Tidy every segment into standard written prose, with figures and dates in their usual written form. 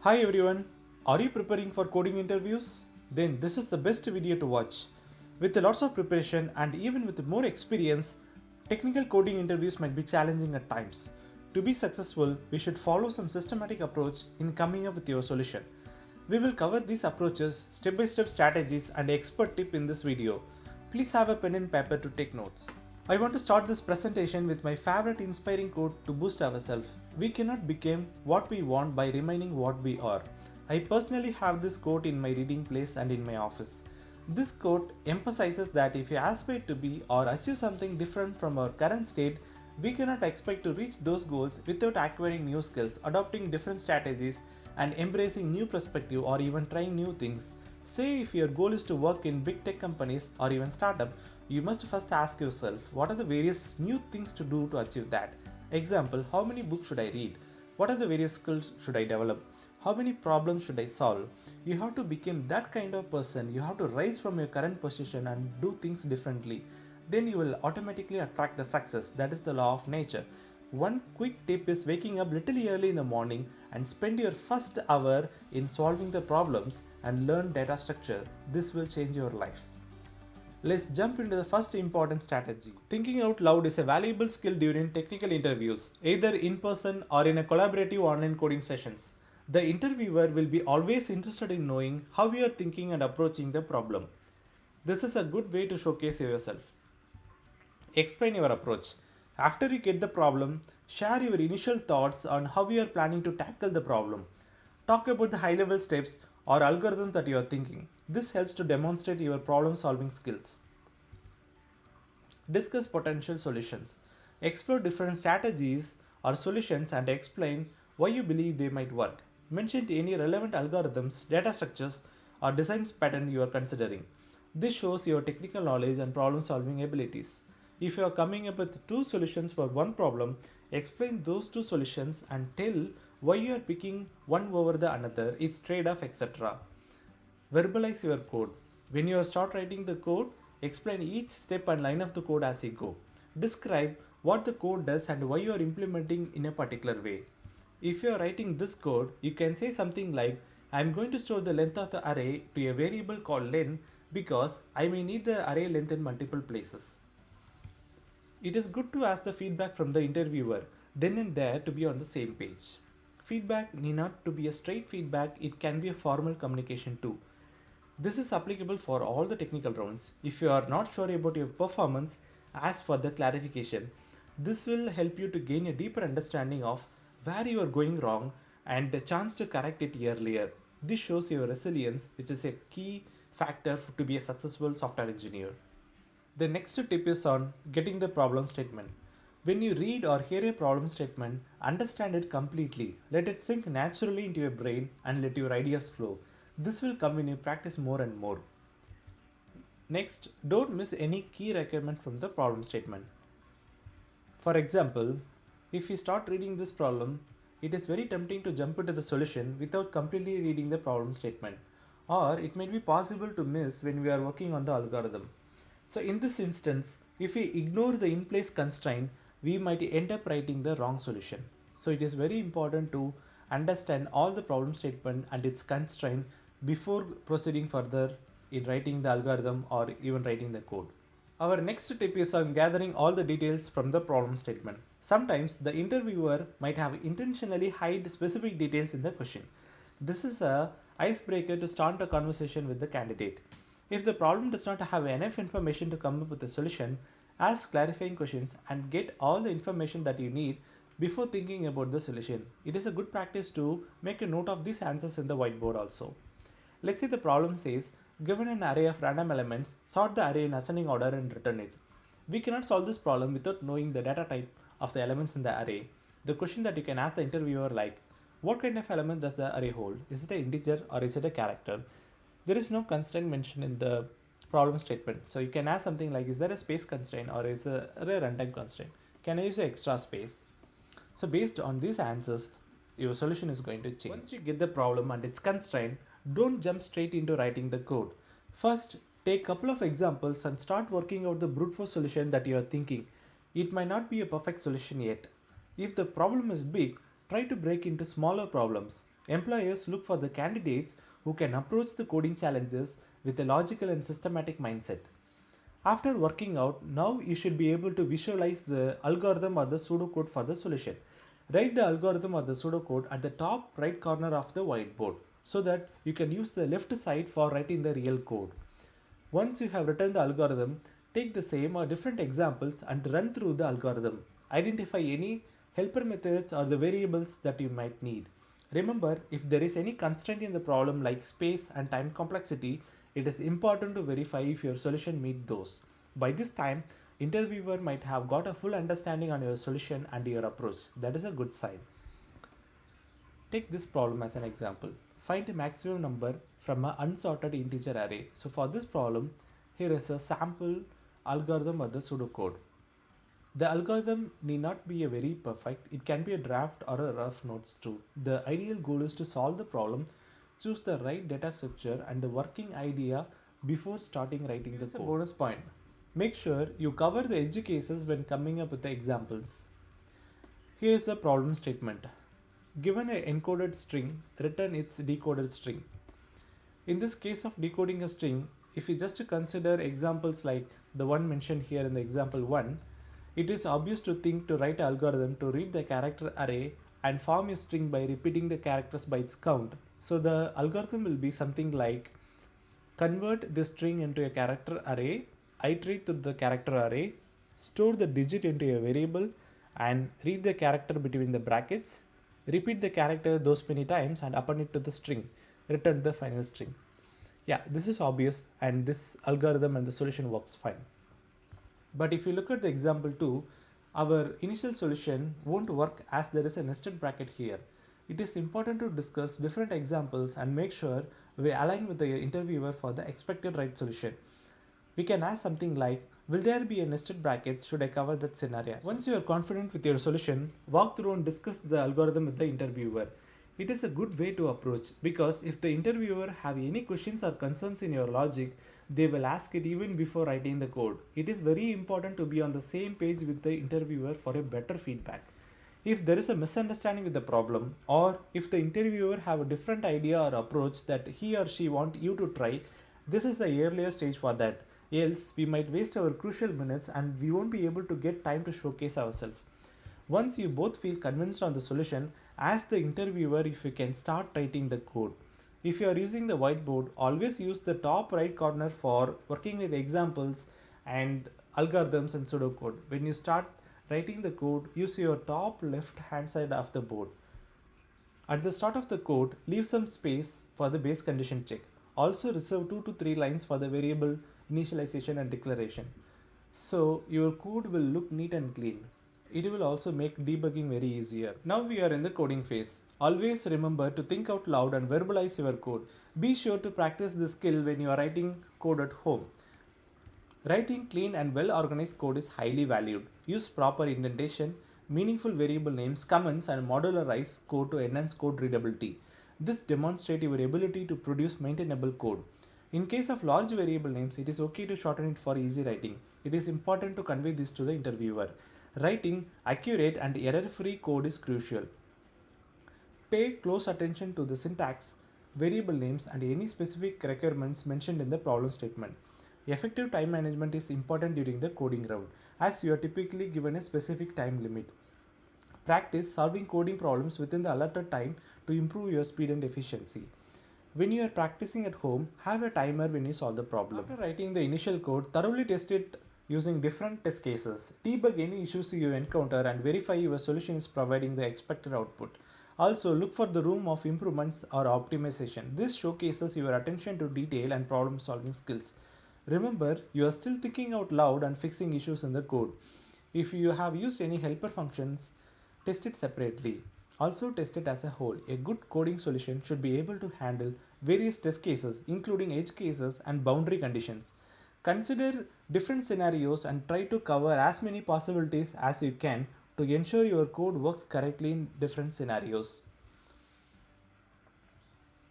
Hi everyone, are you preparing for coding interviews? Then this is the best video to watch. With lots of preparation and even with more experience, technical coding interviews might be challenging at times. To be successful, we should follow some systematic approach in coming up with your solution. We will cover these approaches, step-by-step strategies and expert tip in this video. Please have a pen and paper to take notes. I want to start this presentation with my favorite inspiring quote to boost ourselves. We cannot become what we want by remaining what we are. I personally have this quote in my reading place and in my office. This quote emphasizes that if we aspire to be or achieve something different from our current state, we cannot expect to reach those goals without acquiring new skills, adopting different strategies, and embracing new perspective or even trying new things. Say if your goal is to work in big tech companies or even startup, you must first ask yourself what are the various new things to do to achieve that. Example, how many books should I read? What are the various skills should I develop? How many problems should I solve? You have to become that kind of person. You have to rise from your current position and do things differently. Then you will automatically attract the success. That is the law of nature. One quick tip is waking up little early in the morning and spend your first hour in solving the problems and learn data structure. This will change your life. Let's jump into the first important strategy. Thinking out loud is a valuable skill during technical interviews, either in person or in a collaborative online coding sessions. The interviewer will be always interested in knowing how you are thinking and approaching the problem. This is a good way to showcase yourself. Explain your approach. After you get the problem, share your initial thoughts on how you are planning to tackle the problem. Talk about the high level steps or algorithms that you are thinking. This helps to demonstrate your problem solving skills. Discuss potential solutions. Explore different strategies or solutions and explain why you believe they might work. Mention any relevant algorithms, data structures, or design pattern you are considering. This shows your technical knowledge and problem solving abilities. If you are coming up with two solutions for one problem, explain those two solutions and tell why you are picking one over the another, its trade-off, etc. Verbalize your code. When you start writing the code, explain each step and line of the code as you go. Describe what the code does and why you are implementing in a particular way. If you are writing this code, you can say something like, I am going to store the length of the array to a variable called len because I may need the array length in multiple places. It is good to ask the feedback from the interviewer then and there to be on the same page. Feedback need not to be a straight feedback, it can be a formal communication too. This is applicable for all the technical rounds. If you are not sure about your performance, ask for the clarification. This will help you to gain a deeper understanding of where you are going wrong and the chance to correct it earlier. This shows your resilience, which is a key factor to be a successful software engineer. The next tip is on getting the problem statement. When you read or hear a problem statement, understand it completely. Let it sink naturally into your brain and let your ideas flow. This will come when you practice more and more. Next, don't miss any key requirement from the problem statement. For example, if you start reading this problem, it is very tempting to jump into the solution without completely reading the problem statement. Or it may be possible to miss when we are working on the algorithm. So in this instance, if we ignore the in-place constraint, we might end up writing the wrong solution. So it is very important to understand all the problem statement and its constraint before proceeding further in writing the algorithm or even writing the code. Our next tip is on gathering all the details from the problem statement. Sometimes the interviewer might have intentionally hide specific details in the question. This is a icebreaker to start a conversation with the candidate. If the problem does not have enough information to come up with a solution, ask clarifying questions and get all the information that you need before thinking about the solution. It is a good practice to make a note of these answers in the whiteboard also. Let's say the problem says, given an array of random elements, sort the array in ascending order and return it. We cannot solve this problem without knowing the data type of the elements in the array. The question that you can ask the interviewer like, what kind of element does the array hold? Is it an integer or is it a character? There is no constraint mentioned in the problem statement. So you can ask something like, is there a space constraint or is there a runtime constraint? Can I use extra space? So based on these answers, your solution is going to change. Once you get the problem and its constraint, don't jump straight into writing the code. First, take a couple of examples and start working out the brute force solution that you are thinking. It might not be a perfect solution yet. If the problem is big, try to break into smaller problems. Employers look for the candidates who can approach the coding challenges with a logical and systematic mindset. After working out, now you should be able to visualize the algorithm or the pseudocode for the solution. Write the algorithm or the pseudocode at the top right corner of the whiteboard so that you can use the left side for writing the real code. Once you have written the algorithm, take the same or different examples and run through the algorithm. Identify any helper methods or the variables that you might need. Remember, if there is any constraint in the problem like space and time complexity, it is important to verify if your solution meets those. By this time, interviewer might have got a full understanding on your solution and your approach. That is a good sign. Take this problem as an example. Find a maximum number from an unsorted integer array. So for this problem, here is a sample algorithm or the pseudocode. The algorithm need not be a very perfect, it can be a draft or a rough notes too. The ideal goal is to solve the problem, choose the right data structure and the working idea before starting writing the code. A bonus point. Make sure you cover the edge cases when coming up with the examples. Here is the problem statement. Given an encoded string, return its decoded string. In this case of decoding a string, if you just consider examples like the one mentioned here in the example 1, it is obvious to think to write an algorithm to read the character array and form a string by repeating the characters by its count. So the algorithm will be something like convert the string into a character array, iterate through the character array, store the digit into a variable and read the character between the brackets, repeat the character those many times and append it to the string, return the final string. Yeah, this is obvious and this algorithm and the solution works fine. But if you look at the example 2, our initial solution won't work as there is a nested bracket here. It is important to discuss different examples and make sure we align with the interviewer for the expected right solution. We can ask something like, will there be a nested brackets should I cover that scenario? Once you are confident with your solution, walk through and discuss the algorithm with the interviewer. It is a good way to approach because if the interviewer have any questions or concerns in your logic, they will ask it even before writing the code. It is very important to be on the same page with the interviewer for a better feedback. If there is a misunderstanding with the problem or if the interviewer have a different idea or approach that he or she want you to try, this is the earlier stage for that. Else we might waste our crucial minutes and we won't be able to get time to showcase ourselves. Once you both feel convinced on the solution, ask the interviewer if you can start writing the code. If you are using the whiteboard, always use the top right corner for working with examples and algorithms and pseudocode. When you start writing the code, use your top left hand side of the board. At the start of the code, leave some space for the base condition check. Also reserve 2 to 3 lines for the variable initialization and declaration. So your code will look neat and clean. It will also make debugging very easier. Now we are in the coding phase. Always remember to think out loud and verbalize your code. Be sure to practice this skill when you are writing code at home. Writing clean and well organized code is highly valued. Use proper indentation, meaningful variable names, comments and modularize code to enhance code readability. This demonstrates your ability to produce maintainable code. In case of large variable names, it is okay to shorten it for easy writing. It is important to convey this to the interviewer. Writing accurate and error-free code is crucial. Pay close attention to the syntax, variable names and any specific requirements mentioned in the problem statement. Effective time management is important during the coding round as you are typically given a specific time limit. Practice solving coding problems within the allotted time to improve your speed and efficiency. When you are practicing at home, have a timer when you solve the problem. After writing the initial code, thoroughly test it using different test cases. Debug any issues you encounter and verify your solution is providing the expected output. Also, look for the room of improvements or optimization. This showcases your attention to detail and problem solving skills. Remember, you are still thinking out loud and fixing issues in the code. If you have used any helper functions, test it separately. Also test it as a whole. A good coding solution should be able to handle various test cases, including edge cases and boundary conditions. Consider different scenarios and try to cover as many possibilities as you can to ensure your code works correctly in different scenarios.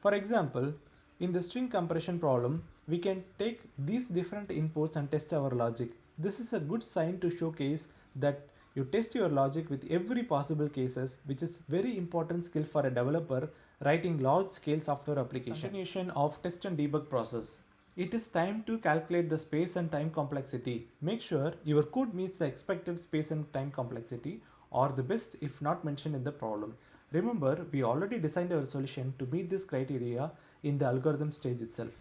For example, in the string compression problem, we can take these different inputs and test our logic. This is a good sign to showcase that you test your logic with every possible cases, which is very important skill for a developer writing large-scale software applications. Continuation of test and debug process. It is time to calculate the space and time complexity. Make sure your code meets the expected space and time complexity or the best if not mentioned in the problem. Remember, we already designed our solution to meet this criteria in the algorithm stage itself.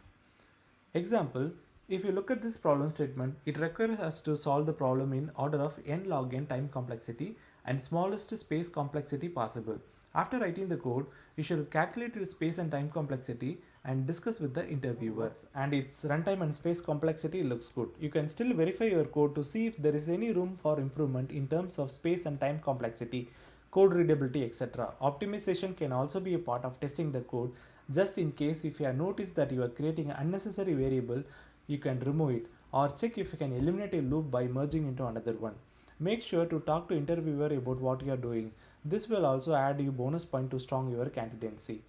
Example, if you look at this problem statement, it requires us to solve the problem in order of n log n time complexity and smallest space complexity possible. After writing the code, you should calculate its space and time complexity and discuss with the interviewers. And its runtime and space complexity looks good. You can still verify your code to see if there is any room for improvement in terms of space and time complexity, code readability, etc. Optimization can also be a part of testing the code. Just in case if you have noticed that you are creating an unnecessary variable, you can remove it or check if you can eliminate a loop by merging into another one. Make sure to talk to interviewer about what you are doing. This will also add you bonus point to strong your candidacy.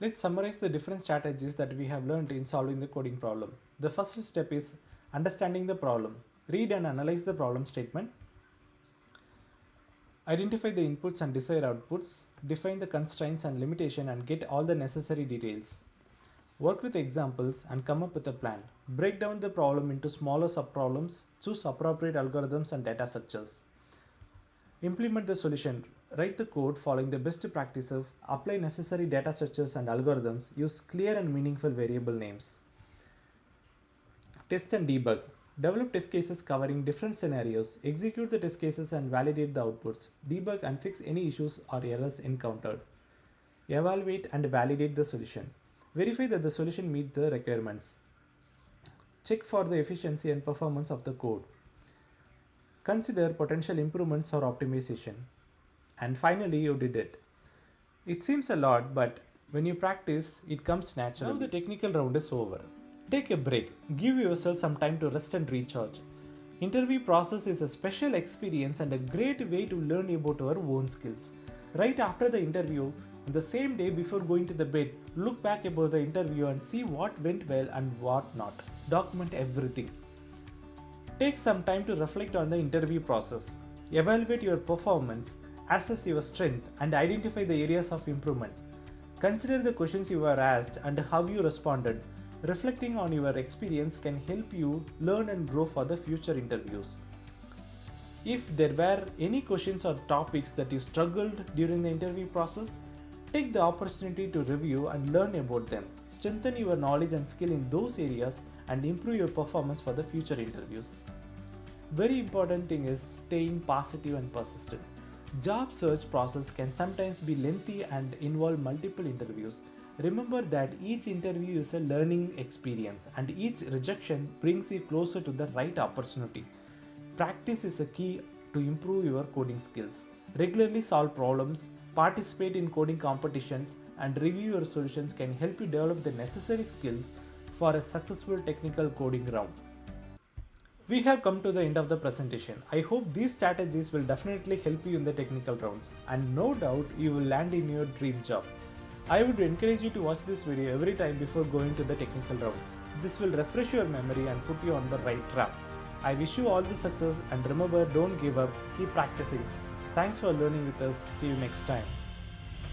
Let's summarize the different strategies that we have learned in solving the coding problem. The first step is understanding the problem. Read and analyze the problem statement. Identify the inputs and desired outputs. Define the constraints and limitation and get all the necessary details. Work with examples and come up with a plan. Break down the problem into smaller subproblems. Choose appropriate algorithms and data structures. Implement the solution. Write the code following the best practices. Apply necessary data structures and algorithms. Use clear and meaningful variable names. Test and debug. Develop test cases covering different scenarios. Execute the test cases and validate the outputs. Debug and fix any issues or errors encountered. Evaluate and validate the solution. Verify that the solution meets the requirements. Check for the efficiency and performance of the code. Consider potential improvements or optimization. And finally, you did it. It seems a lot, but when you practice, it comes naturally. Now the technical round is over. Take a break. Give yourself some time to rest and recharge. Interview process is a special experience and a great way to learn about our own skills. Right after the interview, the same day before going to the bed, look back about the interview and see what went well and what not. Document everything. Take some time to reflect on the interview process. Evaluate your performance, assess your strength, and identify the areas of improvement. Consider the questions you were asked and how you responded. Reflecting on your experience can help you learn and grow for the future interviews. If there were any questions or topics that you struggled during the interview process, take the opportunity to review and learn about them. Strengthen your knowledge and skill in those areas and improve your performance for the future interviews. Very important thing is staying positive and persistent. Job search process can sometimes be lengthy and involve multiple interviews. Remember that each interview is a learning experience and each rejection brings you closer to the right opportunity. Practice is a key to improve your coding skills. Regularly solve problems, participate in coding competitions, and review your solutions can help you develop the necessary skills for a successful technical coding round. We have come to the end of the presentation. I hope these strategies will definitely help you in the technical rounds, and no doubt you will land in your dream job. I would encourage you to watch this video every time before going to the technical round. This will refresh your memory and put you on the right track. I wish you all the success, and remember, don't give up, keep practicing. Thanks for learning with us. See you next time.